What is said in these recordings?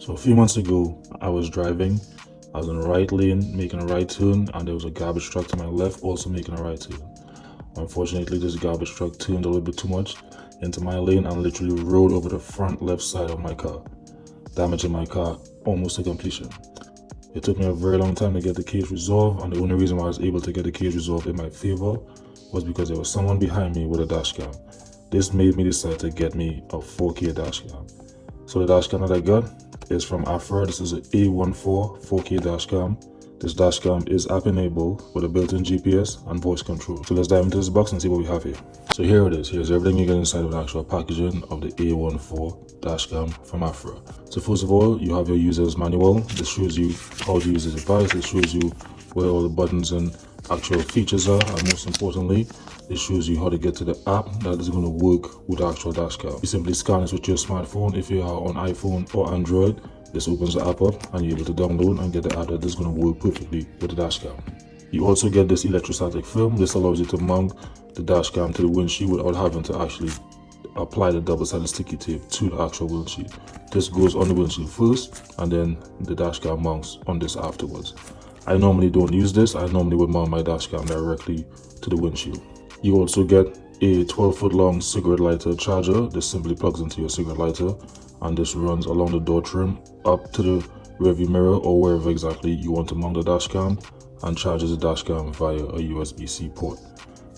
So a few months ago, I was driving. I was in the right lane, making a right turn, and there was a garbage truck to my left, also making a right turn. Unfortunately, this garbage truck turned a little bit too much into my lane and literally rode over the front left side of my car, damaging my car almost to completion. It took me a very long time to get the case resolved, and the only reason why I was able to get the case resolved in my favor was because there was someone behind me with a dash cam. This made me decide to get me a 4K dash cam. So the dash cam that I got is from Arpha. This is an A14 4K dash cam. This dash cam is app enabled with a built-in GPS and voice control. So let's dive into this box and see what we have here. So here it is. Here's everything you get inside of the actual packaging of the A14 dash cam from Arpha. So first of all, you have your user's manual. This shows you how to use the device. It shows you where all the buttons and actual features are, and most importantly, it shows you how to get to the app that is going to work with the actual dash cam. You simply scan this with your smartphone. If you are on iPhone or Android, this opens the app up and you're able to download and get the app that is going to work perfectly with the dash cam. You also get this electrostatic film. This allows you to mount the dash cam to the windshield without having to actually apply the double-sided sticky tape to the actual windshield. This goes on the windshield first, and then the dash cam mounts on this afterwards. I normally don't use this. I normally would mount my dash cam directly to the windshield. You also get a 12-foot long cigarette lighter charger. This simply plugs into your cigarette lighter, and this runs along the door trim up to the rearview mirror or wherever exactly you want to mount the dash cam, and charges the dash cam via a USB-C port.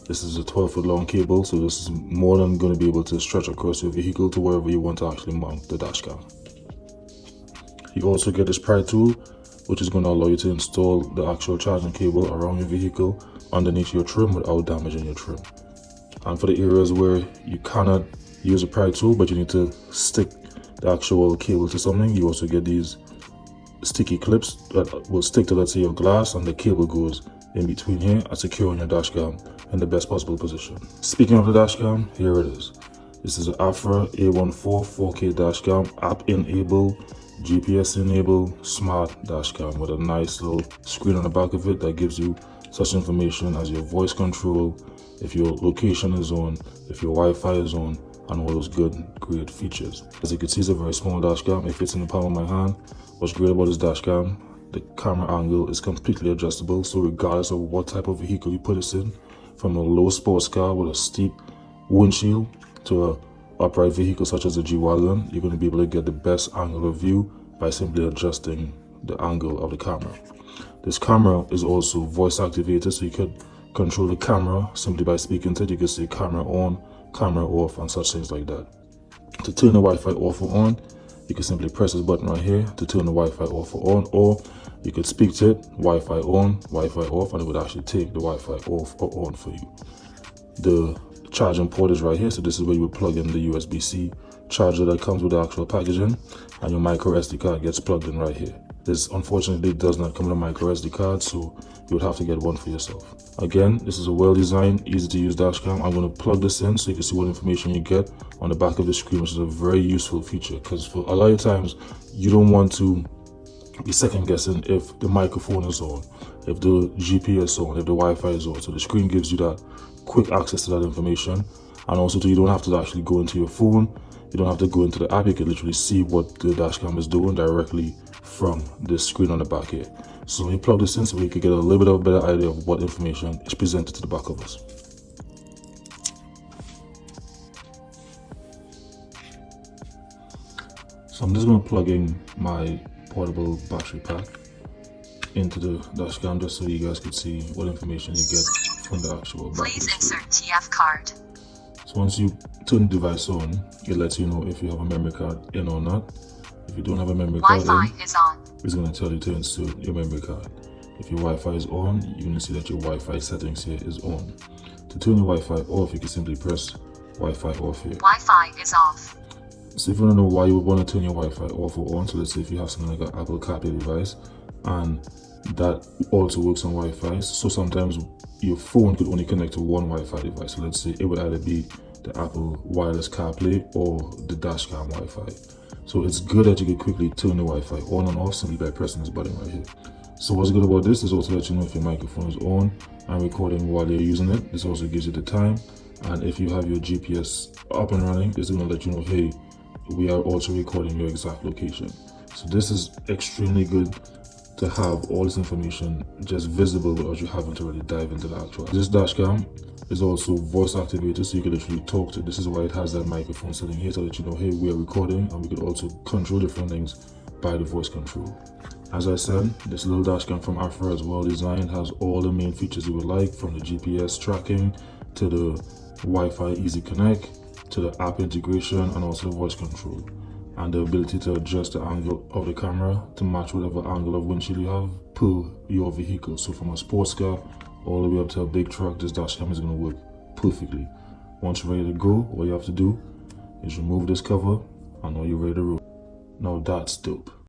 This is a 12-foot long cable, so this is more than going to be able to stretch across your vehicle to wherever you want to actually mount the dash cam. You also get this pry tool, which is going to allow you to install the actual charging cable around your vehicle underneath your trim without damaging your trim. And for the areas where you cannot use a pry tool but you need to stick the actual cable to something, you also get these sticky clips that will stick to, let's say, your glass, and the cable goes in between here and securing your dash cam in the best possible position. Speaking of the dash cam, here it is. This is an Arpha A14 4K dash cam, app enabled, GPS enabled, smart dash cam with a nice little screen on the back of it that gives you such information as your voice control, if your location is on, if your Wi-Fi is on, and all those great features. As you can see, it's a very small dash cam. It fits in the palm of my hand. What's great about this dash cam, the camera angle is completely adjustable, so regardless of what type of vehicle you put this in, from a low sports car with a steep windshield to a upright vehicle such as a G-Wagon, you're going to be able to get the best angle of view by simply adjusting the angle of the camera. This camera is also voice activated, so you could control the camera simply by speaking to it. You can say camera on, camera off, and such things like that. To turn the Wi-Fi off or on, you can simply press this button right here to turn the Wi-Fi off or on, or you could speak to it, Wi-Fi on, Wi-Fi off, and it would actually take the Wi-Fi off or on for you. The charging port is right here, so this is where you would plug in the USB-C charger that comes with the actual packaging, and your micro SD card gets plugged in right here. This unfortunately does not come with a micro SD card, so you would have to get one for yourself. Again, this is a well-designed, easy-to-use dash cam. I'm going to plug this in so you can see what information you get on the back of the screen, which is a very useful feature, because for a lot of times you don't want to be second guessing if the microphone is on, if the GPS is on, if the Wi-Fi is on. So the screen gives you that quick access to that information, and also you don't have to actually go into your phone. You don't have to go into the app. You can literally see what the dash cam is doing directly from the screen on the back here. So when you plug this in, so we can get a little bit of a better idea of what information is presented to the back of us. So I'm just going to plug in my portable battery pack into the dash cam just so you guys can see what information you get from the actual back. Please insert TF card. So once you turn the device on, it lets you know if you have a memory card in or not. If you don't have a memory card Wi-Fi is on. it's going to tell you to insert your memory card. If your Wi-Fi is on, you're going to see that your Wi-Fi settings here is on. To turn the Wi-Fi off, you can simply press Wi-Fi off here. Wi-Fi is off. So if you want to know why you would want to turn your Wi-Fi off or on, so let's say if you have something like an Apple CarPlay device and that also works on Wi-Fi, so sometimes your phone could only connect to one Wi-Fi device. So let's say it would either be the Apple wireless CarPlay or the dashcam Wi-Fi. So it's good that you can quickly turn the Wi-Fi on and off simply by pressing this button right here. So what's good about this is also let you know if your microphone is on and recording while you're using it. This also gives you the time, and if you have your GPS up and running, it's going to let you know, hey, we are also recording your exact location. So this is extremely good to have all this information just visible without you having to really dive into the actual. This dash cam is also voice activated, so you can literally talk to it. This is why it has that microphone setting here to let you know, hey, we are recording, and we could also control different things by the voice control. As I said, this little dash cam from Arpha is well designed, has all the main features you would like, from the GPS tracking to the Wi-Fi easy connect to the app integration and also the voice control, and the ability to adjust the angle of the camera to match whatever angle of windshield you have per your vehicle. So from a sports car all the way up to a big truck, this dash cam is going to work perfectly. Once you're ready to go, all you have to do is remove this cover and now you're ready to roll. Now that's dope.